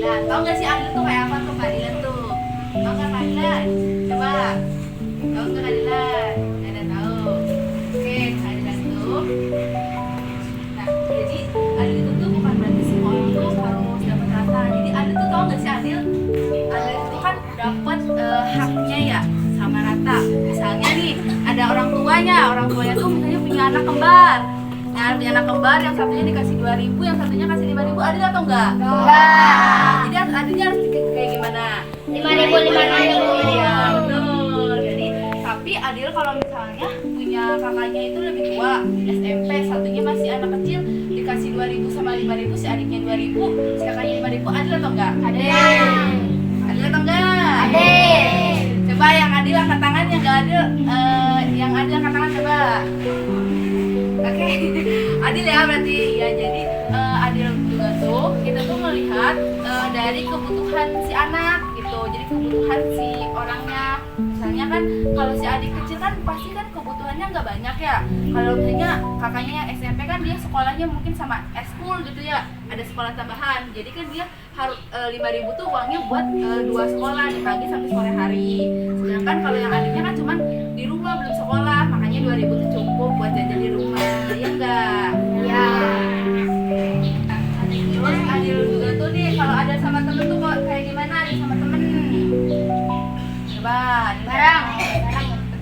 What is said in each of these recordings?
keadilan. Tahu nggak sih adil tuh kayak apa tuh keadilan tuh? Tahu nggak keadilan? Coba. Tahu nggak keadilan? Ada tahu. Oke, keadilan itu. Nah, jadi adil itu tuh bukan berarti semua orang tuh harus dapat rata. Jadi adil tuh tahu nggak sih adil? Adil itu kan dapat haknya ya sama rata. Misalnya nih ada orang tuanya tuh misalnya punya anak kembar. Nah, punya anak kembar yang satunya dikasih 2.000, yang satunya kasih 5.000, adil atau enggak? Enggak. Jadi adilnya harus kayak gimana? 5.000, 5.000. Iya, betul. Jadi tapi adil kalau misalnya punya kakaknya itu lebih tua, SMP, satunya masih anak kecil, dikasih 2.000 sama 5.000, si adiknya 2.000, si kakaknya 5.000, adil atau enggak? Adil. Adil atau enggak? Adil. Coba yang adil angkat tangan, yang enggak adil yang adil angkat tangan coba. Oke, adil ya berarti ya. Jadi adil juga tuh kita tuh melihat dari kebutuhan si anak gitu. Jadi kebutuhan si orangnya. Misalnya kan kalau si adik kecil kan pasti kan kebutuhannya nggak banyak ya. Kalau misalnya kakaknya yang SMP kan dia sekolahnya mungkin sama eskul gitu ya. Ada sekolah tambahan. Jadi kan dia harus 5.000 tuh uangnya buat 2 sekolah di pagi sampai sore hari. Sedangkan kalau yang adiknya kan cuman di rumah belum sekolah, makanya 2.000 tuh cukup buat jajan di rumah. Ya enggak? Ya. Terus adil juga tuh nih kalau ada sama temen tuh kok kayak gimana adil sama temen? Coba adil Barang.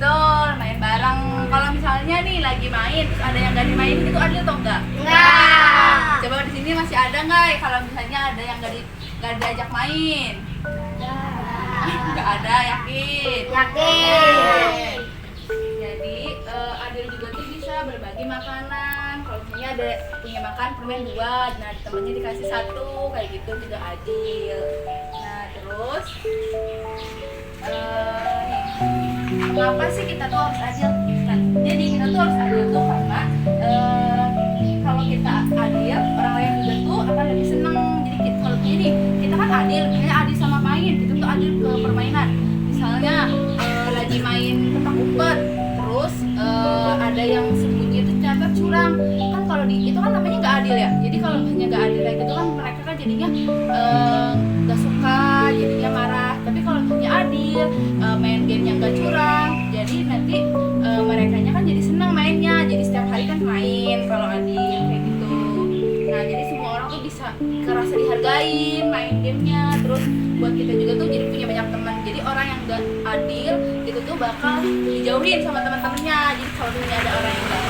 betul, main bareng. Kalau misalnya nih lagi main terus ada yang gak dimainin itu adil atau enggak? Enggak. Coba di sini masih ada nggak ya kalau misalnya ada yang gak diajak main? Nggak ada, yakin? Yakin. Jadi adil juga tuh bisa berbagi makanan. Kalau misalnya ada punya makan permen 2, nah temennya dikasih 1, kayak gitu juga adil. Nah terus kenapa sih kita tuh harus adil? Nah, jadi kita tuh harus adil tuh karena kalau kita adil, orang lain juga tuh akan lebih seneng. Jadi kalau gini, kita kan adil, misalnya adil sama main, kita tuh adil ke permainan. Misalnya lagi main petak umpet, terus ada yang sembunyi itu ternyata curang. Kan kalau di itu kan namanya nggak adil ya. Jadi kalau misalnya nggak adil kayak gitu kan mereka kan jadinya nggak suka, jadinya marah. Tapi kalau misalnya adil, main game yang nggak curang, jadi nanti merekanya kan jadi senang mainnya. Jadi setiap hari kan main kalau adil kayak gitu. Nah jadi semua orang tuh bisa kerasa dihargain main gamenya. Terus buat kita juga tuh jadi punya banyak teman. Jadi orang yang nggak adil itu tuh bakal dijauhin sama teman-temannya. Jadi kalau misalnya ada orang yang nggak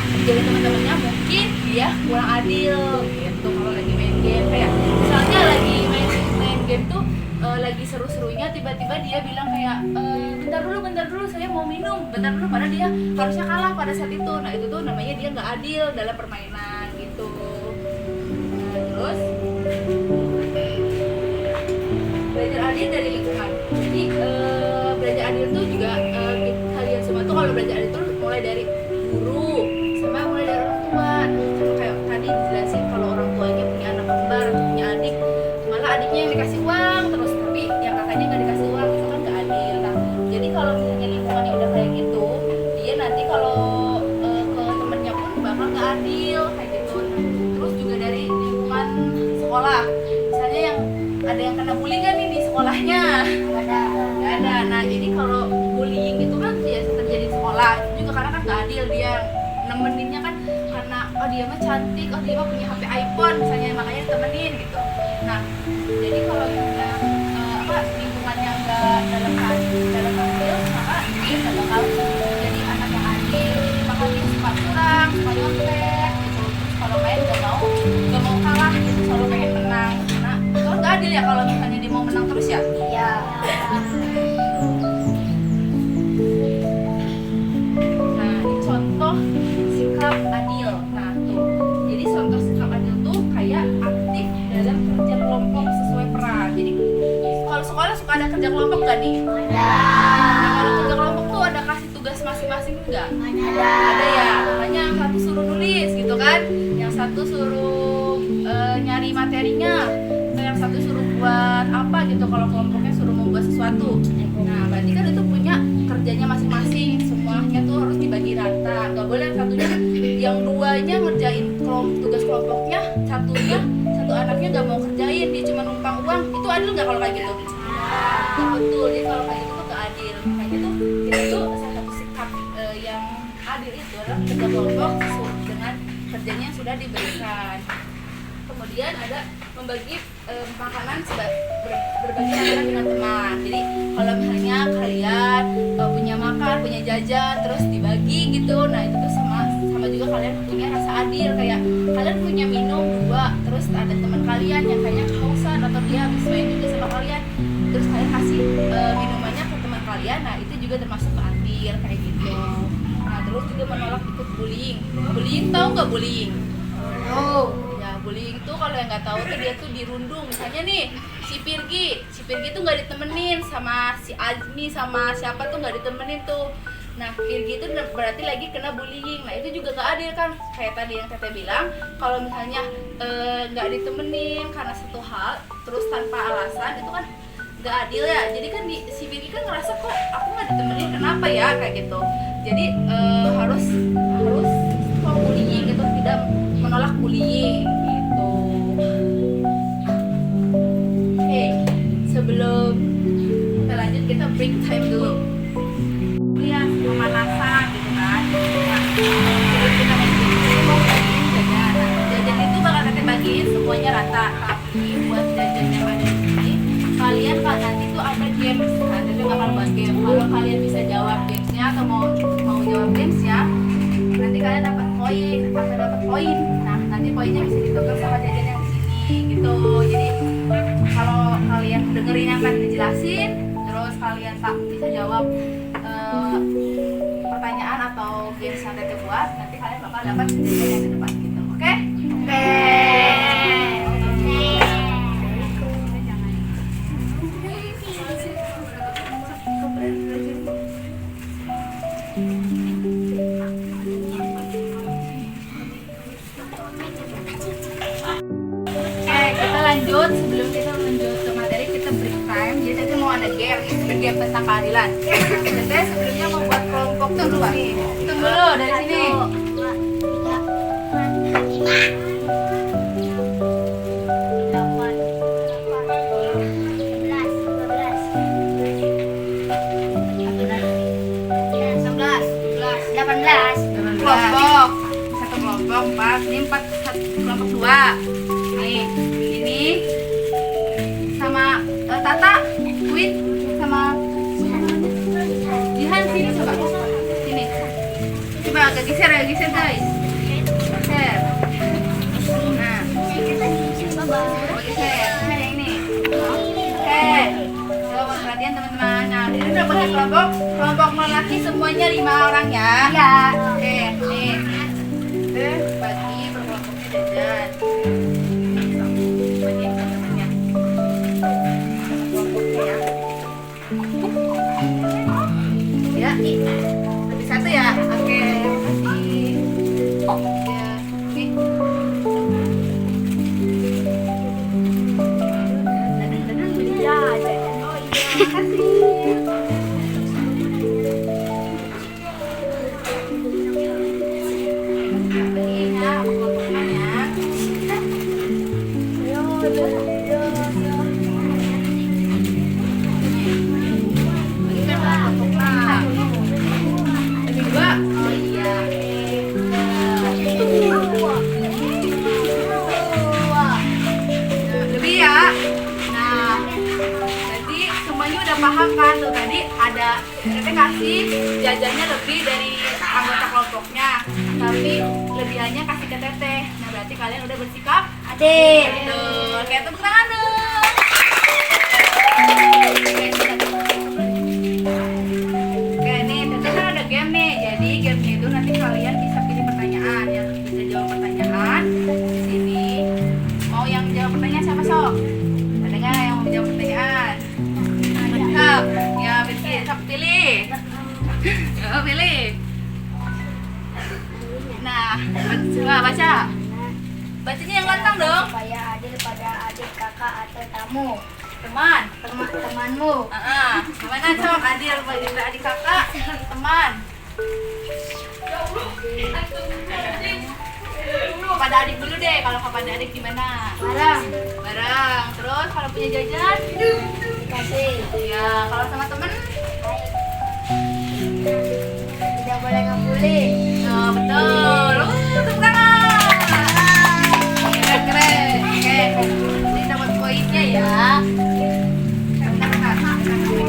dijauhin teman-temannya, mungkin dia kurang adil gitu. Kalau lagi main game kayak misalnya lagi main game tuh lagi seru-serunya tiba-tiba dia bilang kayak bentar dulu saya mau minum, bentar dulu, padahal dia harusnya kalah pada saat itu. Nah itu tuh namanya dia nggak adil dalam permainan gitu. Nah terus belajar adil dari lingkungan. Jadi belajar adil tuh juga kalian semua tuh kalau belajar adil tuh mulai dari guru sama mulai dari orang tua. Sama kayak tadi dijelasin kalau orang tuanya punya anak kembar atau punya adik, malah adiknya yang dikasih uang terus tapi yang kakaknya nggak dikasih uang, itu kan nggak adil. Nah jadi kalau misalnya lingkungannya udah kayak gitu, dia nanti kalau ke temennya pun bakal nggak adil kayak gitu. Nah, terus juga dari lingkungan sekolah, misalnya yang ada yang kena bullying kan nih di sekolahnya? Nggak ada. Nah jadi kalau bullying itu kan biasa terjadi di sekolah, itu juga karena kan nggak adil. Dia nemeninnya kan karena oh dia mah cantik, oh dia mah punya HP iPhone misalnya, makanya temenin gitu. Nah jadi kalau misalnya lingkungannya nggak dalam adil, maka dia nggak bakal jadi anak yang adil. Jadi bakal dia suka curang, suka nyontek gitu. Terus kalau main nggak mau kalah gitu, selalu pengen menang. Nah itu nggak adil ya kalau misalnya dia mau menang terus ya. Ya. Nah ini contoh sikap adil. Nah tuh, jadi contoh sikap adil tuh kayak aktif dalam kerja kelompok sesuai peran. Jadi kalau sekolah suka ada kerja kelompok gak nih? Nah kalau kerja kelompok tuh ada kasih tugas masing-masing enggak? Ada ya. Makanya yang satu suruh nulis gitu kan, yang satu suruh nyari materinya, atau yang satu suruh buat apa gitu. Kalau kelompoknya suruh membuat sesuatu, nah berarti kan itu punya kerjanya masing-masing. Semuanya tuh harus dibagi rata. Gak boleh yang satunya, yang duanya ngerjain tugas kelompoknya, satu anaknya gak mau kerjain. lain, dia cuma numpang uang, itu adil nggak kalau kayak gitu? Nah, betul. Jadi kalau kayak gitu tuh nggak adil. Makanya tuh kita tuh salah satu sikap yang adil itu adalah kerja kelompok sesuai dengan kerjanya yang sudah diberikan. Kemudian ada membagi makanan berbagi makanan dengan teman. Jadi kalau misalnya kalian punya makan, punya jajan, terus dibagi gitu, nah itu tuh sama juga kalian punya rasa adil. Kayak kalian punya minum 2, terus ada teman kalian yang kayaknya kehausan atau dia habis main juga sama kalian, terus kalian kasih minumannya ke teman kalian, nah itu juga termasuk adil kayak gitu. Nah terus juga menolak ikut bullying. Bullying, tahu nggak bullying? Ya bullying itu kalau yang nggak tahu tuh dia tuh dirundung. Misalnya nih si Pirgi tuh nggak ditemenin sama si Azmi sama siapa tuh nggak ditemenin tuh. Nah Pirgi itu berarti lagi kena bullying. Nah itu juga nggak adil kan? Kayak tadi yang Teteh bilang, kalau misalnya nggak ditemenin karena satu hal terus tanpa alasan itu kan nggak adil ya. Jadi kan si Pirgi kan ngerasa kok aku nggak ditemenin, kenapa ya kayak gitu. Jadi harus kalau bullying itu tidak menolak bullying gitu. Oke, sebelum kita lanjut kita break time dulu. Ya, pemanasan gitu kan. Nah, sebelum kita lanjut kita mau bagiin jajan. Jajan itu bakal kita bagiin semuanya rata. Tapi buat jajan yang ada di sini, kalian nanti tuh ada games. Nanti tuh bakal buat game. Kalau kalian bisa jawab gamesnya atau mau jawab gamesnya, nanti kalian dapat poin. Nah, nanti poinnya bisa ditukar sama jajan yang di sini gitu. Jadi kalau kalian dengerin yang tadi dijelasin, terus kalian tak bisa jawab pertanyaan atau games yang Teteh buat, nanti kalian bakal dapat jajan yang di depan gitu. Oke? Lanjut, sebelum kita lanjut ke materi kita break time. Jadi Teteh mau ada game tentang keadilan. Teteh sebelumnya mau buat kelompok tuh dulu. Hitung dulu dari sini. 18. Kelompok. Satu kelompok 4. Ini 4 kelompok 2. Nih, ini sama Tata, Win sama Jihan sini coba. Sini. Coba agak geser guys. Geser. Nah. Coba geser. Yang ini. Oke. Coba perhatian teman-teman. Nah, ini udah bagi kelompok lelaki semuanya 5 orang ya. Iya. Oke, nih. Bagi per kelompoknya jajan. Ya, lebih satu ya. Oke, makasih. Ya, nih. Oh iya, makasih. Bagiin ya, kelompoknya ya. Paham kan tuh tadi ada Teteh kasih jajannya lebih dari anggota kelompoknya, tapi lebihannya kasih ke Teteh. Nah berarti kalian udah bersikap adil. Betul. Kayak tepuk tangan dong. Oke nih Teteh kan ada game nih. Jadi gamenya itu nanti kalian bisa pilih pertanyaan, yang bisa jawab pertanyaan di sini. Mau yang jawab pertanyaan siapa sok? Ada nggak yang mau menjawab pertanyaan? Ya, pilih. Pilih. Nah, coba baca. Bacanya yang lantang dong. Supaya adil pada adik, kakak atau tamu. Temanmu. Gimana Cok? Adil pada adik kakak, teman. kakak adik dulu deh. Kalau kakak adik gimana? Barang. Bareng. Terus kalau punya jajan? Kasih. Iya. Kalau sama temen? Tidak boleh ngebully. Nah, betul. Tepuk tangan. Keren, keren. Oke, ini dapat poinnya ya. Bentar, bentar.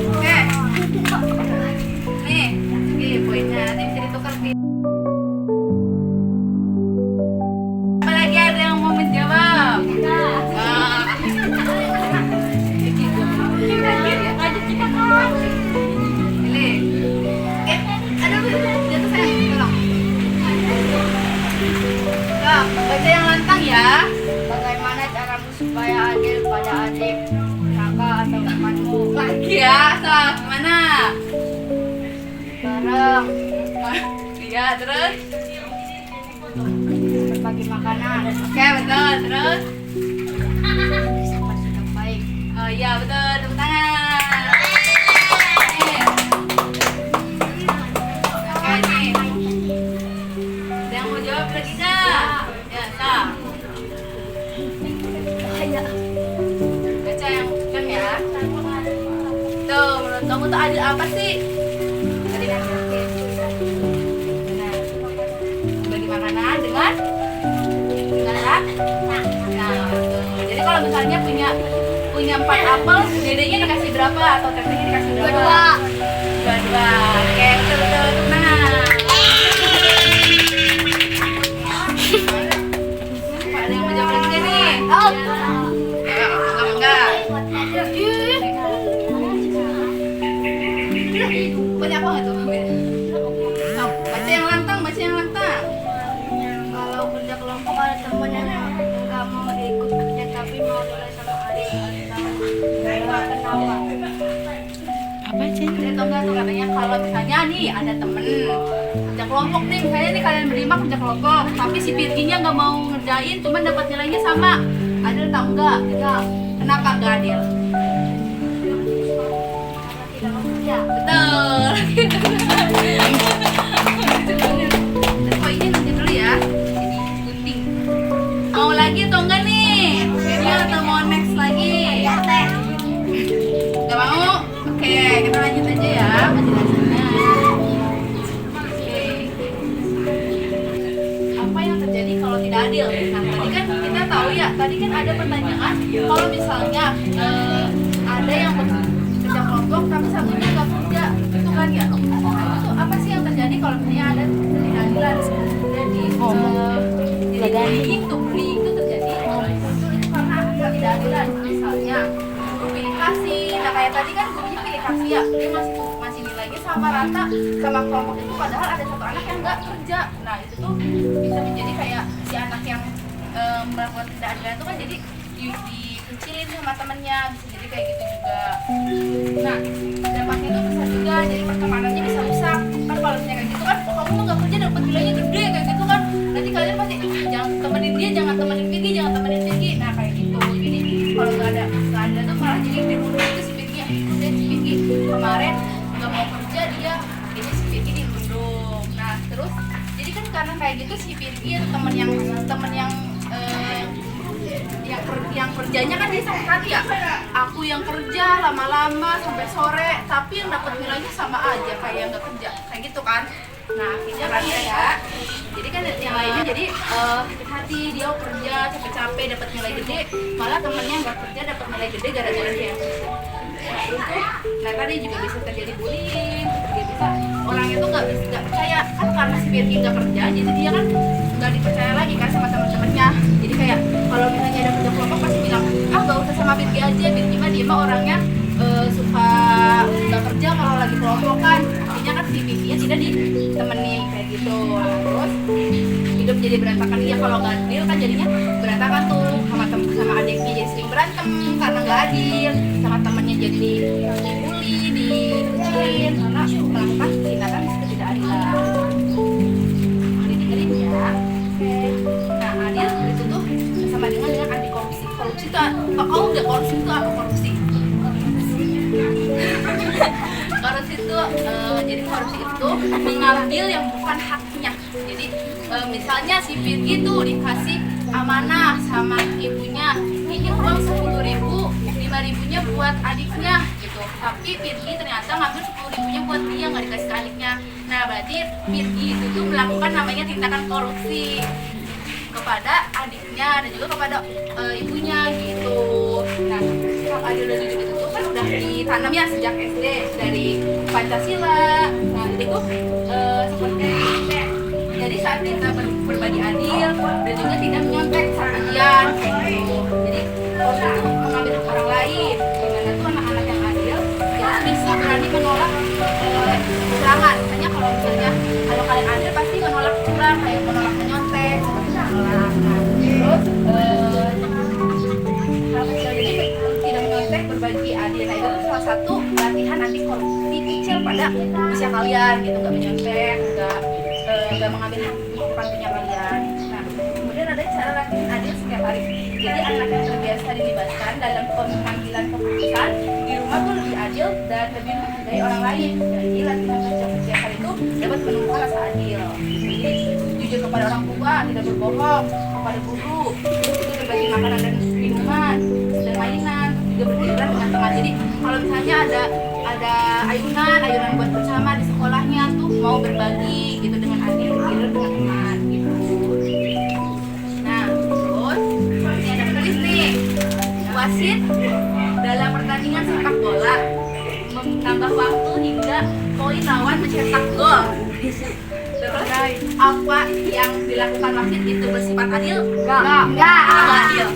Oke. Nih, ini poinnya. Nanti bisa ditukar. Apalagi ada yang mau menjawab? Nah. Ini. Aduh, jatuh sayang, tolong. Nah, baca yang lantang ya. Bagaimana caramu supaya adil pada adik, kakak atau temanmu? Lagi ya, so, gimana? Barang. Iya, terus? Berbagi makanan. Oke, betul, terus? Sama sikap baik. Oh iya, betul, tepuk tangan. Nih. Oke, nih. Ada yang mau jawab lagi nggak? Ya, tak. Bahaya. Baca yang bukan ya. Tuh, menurut kamu tuh adil apa sih? Tadi kan benar. Bagi makanan dengan rak. Nah, tuh. Jadi kalau misalnya punya 4 apel, dedenya dikasih berapa atau tetenya dikasih berapa? Dua-dua. Dua-dua. Oke, betul betul. Tepuk tangan. Pak, ada yang mau jawab lagi nggak nih? Enggak. Punya apa nggak tuh? Baca yang lantang, baca yang lantang. Kalau kerja kelompok ada temennya nggak mau ikut kerja tapi mau boleh sama adik atau kenapa? Jadi tau nggak tuh katanya kalau misalnya nih ada temen kerja kelompok nih, misalnya nih kalian berlima kerja kelompok, tapi si Virginya nggak mau ngerjain, cuma dapat nilainya sama. Adil tau nggak? Tidak. Kenapa nggak adil? Karena tidak mau kerja. Betul. Terus poinnya nanti dulu ya. Jadi gunting. Mau lagi atau enggak nih? Ini atau mau next lagi? Ya teh. Gak mau? Oke, kita lanjut aja ya penjelasannya. Oke. Apa yang terjadi kalau tidak adil? Nah, tadi kan kita tahu ya, tadi kan ada pertanyaan kalau misalnya ada yang kerja kelompok tapi satunya nggak kerja, itu kan ya? Nah, itu apa sih yang terjadi kalau misalnya ada ketidakadilan? Jadi bullying itu terjadi itu karena ketidakadilan. Misalnya pilih kasih, nah kayak tadi kan gurunya pilih kasih ya, dia masih nilainya sama rata sama kelompok itu, padahal ada satu anak yang nggak kerja. Nah itu tuh bisa menjadi kayak si anak yang melakukan ketidakadilan itu kan jadi dikucilin sama temennya, bisa jadi kayak gitu juga. Nah dampaknya itu bisa juga jadi pertemanannya bisa rusak kan. Kalau misalnya kayak gitu kan, oh, kamu tuh nggak kerja dapat nilainya gede kayak gitu kan, nanti kalian pasti jangan temenin dia, jangan temenin Vicky, jangan temenin Vicky. Nah kayak gitu. Jadi kalau nggak ada tuh malah jadi dirundung itu si Vicky yang ikut deh. Si Vicky kemarin nggak mau kerja, dia ini si Vicky dirundung. Nah terus jadi kan karena kayak gitu si Vicky itu temen yang yang kerjanya kan dia sakit hati ya, aku yang kerja lama-lama sampai sore tapi yang dapat nilainya sama aja kayak yang nggak kerja kayak gitu kan. Nah akhirnya kan ya, jadi kan yang lainnya jadi sakit hati, dia kerja capek-capek dapat nilai gede, malah temennya nggak kerja dapat nilai gede gara-gara dia yang kerja. Nah tadi juga bisa terjadi bullying, juga bisa orangnya tuh nggak percaya kan karena si Virgi nggak kerja, jadi dia kan nggak dipercaya lagi kan sama teman-temannya. Jadi kayak kalau misalnya ada kerja kelompok pasti bilang nggak usah sama Virgi aja, Virgi mah dia mah orangnya suka nggak kerja kalau lagi kelompokan. Artinya kan si Virginya tidak ditemenin kayak gitu. Nah, terus hidup jadi berantakan. Iya kalau nggak adil kan jadinya berantakan tuh, sama adiknya jadi sering berantem karena nggak adil, sama temennya jadi dibully, dikucilin karena melakukan tindakan ketidakadilan. Dengerin ya. Nah adil itu tuh sama dengan anti korupsi. Korupsi itu kamu nggak korupsi itu apa korupsi? Korupsi itu jadi korupsi itu mengambil yang bukan haknya. Jadi misalnya si Virgi tuh dikasih amanah sama ibunya, pinjam uang 10.000, 5.000-nya buat adiknya gitu. Tapi Firgi ternyata ngambil 10.000-nya buat dia, nggak dikasih ke adiknya. Nah berarti Firgi itu tuh melakukan namanya tindakan korupsi kepada adiknya dan juga kepada ibunya gitu. Nah hak adil dan jujur itu tuh kan udah ditanam ya sejak SD dari Pancasila. Nah itu tuh seperti jadi saat kita berbagi adil dan juga tidak menyontek saat bagian gitu. Jadi korupsi itu mengambil hak orang lain. Gimana tuh anak-anak yang adil itu bisa berani menolak kecurangan. Misalnya kalau misalnya kalau kalian adil pasti menolak curang, kayak menolak menyontek, menolak. Nah, terus hal kecil jadi tidak menyontek, berbagi adil. Nah itu tuh salah satu latihan anti korupsi kecil pada usia kalian gitu, nggak menyontek, nggak mengambil hak depan punya kalian. Nah kemudian ada cara latihan adil setiap hari. Jadi anak yang terbiasa dilibatkan dalam pengambilan keputusan di rumah tuh lebih adil dan lebih menghargai orang lain. Jadi latihan kecil setiap hari itu dapat menumbuhkan rasa adil. Jadi jujur kepada orang tua, tidak berbohong, kepada guru, itu berbagi makanan dan minuman dan mainan, juga berhiburan dengan teman. Jadi kalau misalnya ada ayunan buat bersama di sekolahnya tuh mau berbagi gitu dengan adil, berhiburan dengan teman gitu. Nah terus ini ada kuis nih. Wasit dalam pertandingan sepak bola menambah waktu hingga poin lawan mencetak gol. Terus apa yang dilakukan wasit itu bersifat adil? Enggak adil.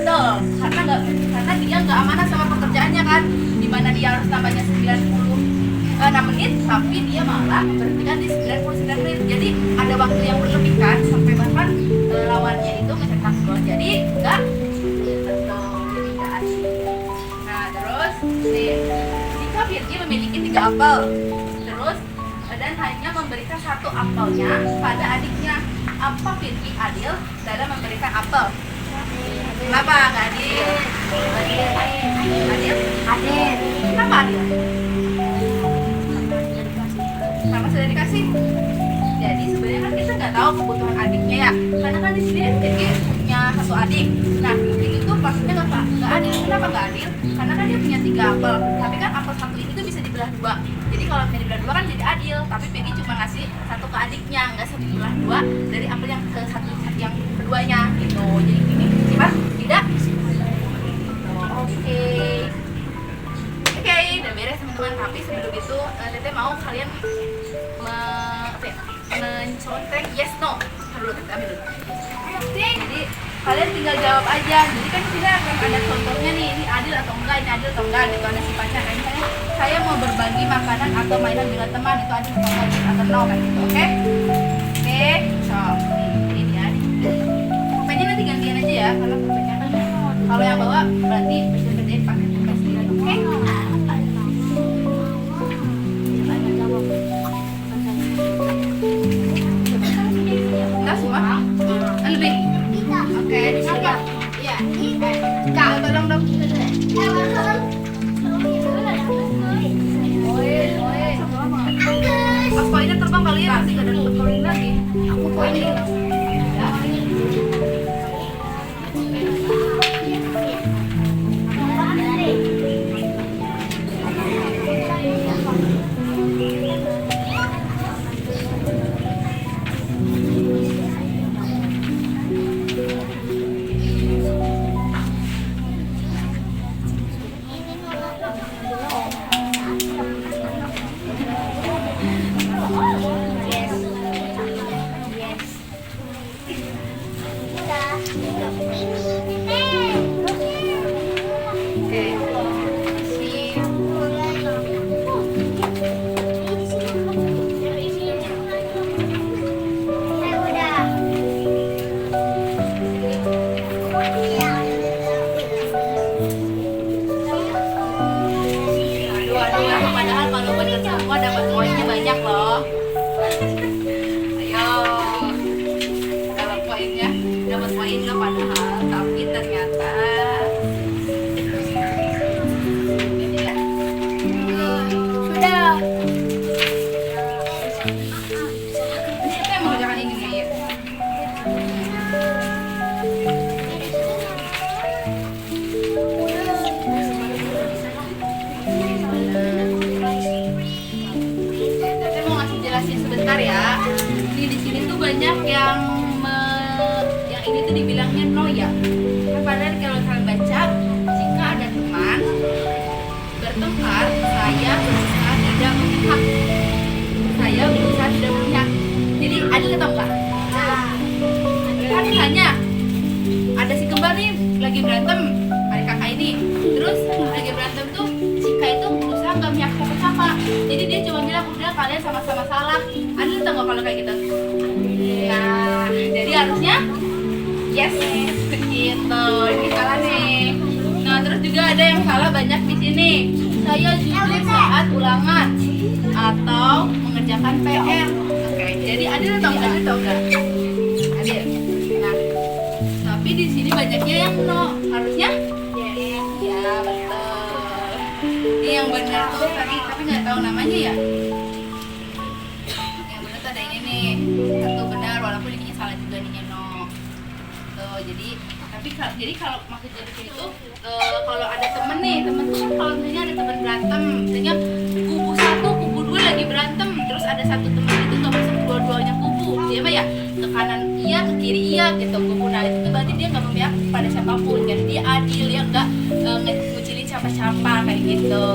Betul, karena dia nggak amanah sama pekerjaannya kan, dimana dia harus tambahnya 96 menit, tapi dia malah memberhentikan di 99 menit. Jadi ada waktu yang berlebih kan, sampai bahkan lawannya itu mencetak gol. Jadi enggak betul, jadi enggak adil. Nah terus nih, jika Firgi memiliki 3 apel, terus dan hanya memberikan 1 apelnya pada adiknya, apa Firgi adil dalam memberikan apel? Kenapa nggak adil? Adil? Kenapa adil? Karena sudah dikasih. Jadi sebenarnya kan kita nggak tahu kebutuhan adiknya ya. Karena kan di sini Firgi punya 1 adik. Nah itu tuh maksudnya nggak adil. Kenapa nggak adil? Karena kan dia punya 3 apel. Tapi kan apel 1 ini tuh bisa dibelah 2. Jadi kalau dibelah 2 kan jadi adil. Tapi Firgi cuma ngasih 1 ke adiknya, nggak dibelah 2 dari apel yang ke yang keduanya gitu. Jadi ini sifat tidak. Oke, udah beres teman-teman. Tapi sebelum itu Tete mau kalian mencontek yes no. Dulu Tete ambil dulu. Jadi kalian tinggal jawab aja. Jadi kan kita akan ada contohnya nih, ini adil atau enggak, ini adil atau enggak gitu, ada sifatnya. Kayak misalnya saya mau berbagi makanan atau mainan dengan teman, itu adil atau enggak, yes atau no kan gitu. Oke, so ini ya. Pokoknya nanti gantian aja ya, karena pokoknya kalau yang bawa berarti bisa kerjain pakai tugas kalian. Oke? Enggak semua? Lebih? Oke, sudah. Iya. Kak, tolong dong. Pas poinnya terbang kali ya, nanti gak ada poin lagi. Aku poinnya. Padahal kalau bener semua dapat poinnya banyak loh. Ayo, kalau poinnya dapat poin nggak padahal. no ya. Kan padahal kalau kalian baca, jika ada teman bertengkar, saya berusaha tidak memihak. Saya berusaha tidak memihak. Jadi adil atau enggak? Kan misalnya ada si kembar nih lagi berantem, adik kakak ini, terus lagi berantem tuh si Kak itu berusaha nggak mihak siapa-siapa. Jadi dia cuma bilang udah kalian sama-sama salah. Adil atau nggak kalau kayak gitu? Nah, jadi harusnya yes, gitu. Ini salah nih. Nah, terus juga ada yang salah banyak di sini. Saya jujur saat ulangan atau mengerjakan PR. Oke, jadi adil atau enggak? Adil atau enggak? Adil. Nah, tapi di sini banyaknya yang no. Harusnya ya betul. Ini yang benar tuh tadi, tapi nggak tahu namanya ya. Yang benar tuh ada ini nih, satu benar walaupun ini salah juga nih no. Tuh jadi kalau maksud dari sini tuh kalau ada temen nih, temen tuh kan kalau misalnya ada temen berantem, misalnya kubu satu, kubu dua lagi berantem, terus ada satu temen itu nggak masuk dua-duanya kubu, dia mah ya ke kanan iya, ke kiri iya gitu kubu. Nah itu berarti dia nggak memihak pada siapapun, jadi dia adil ya, nggak ngucilin siapa-siapa kayak gitu.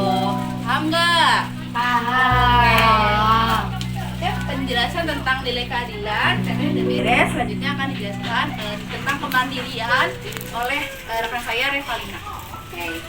Paham nggak? Paham. Oke, penjelasan tentang nilai keadilan tadi udah beres. Selanjutnya akan dijelaskan tentang kemandirian oleh rekan saya Revalina. Oke.